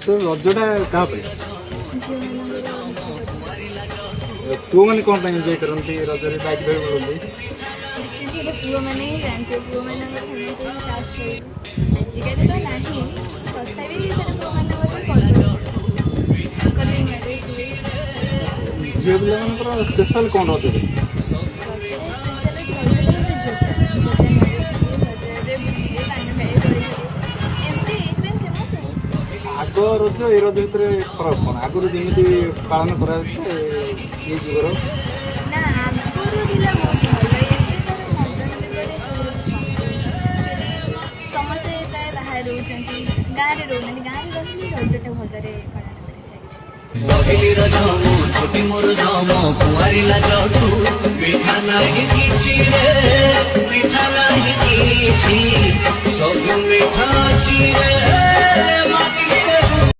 तो रजटा क्या पुओ मैंने कौन एंजॉय करती रजरे बाइक धरी बोलती पुओ मैंने ही जानते पुओ मैंने आजिकल तो नहीं तथापि पुओ मैंने झील पिला स्पेशल कौन रजरे आग रज ए रज भितर फरक कौन आगुरी जमी पालन कर जुगर ना आगुरी समस्ते प्राय बाहर रोचे गाँव में रोना गाँव में रही रजटा भलरे पालन सब मीठा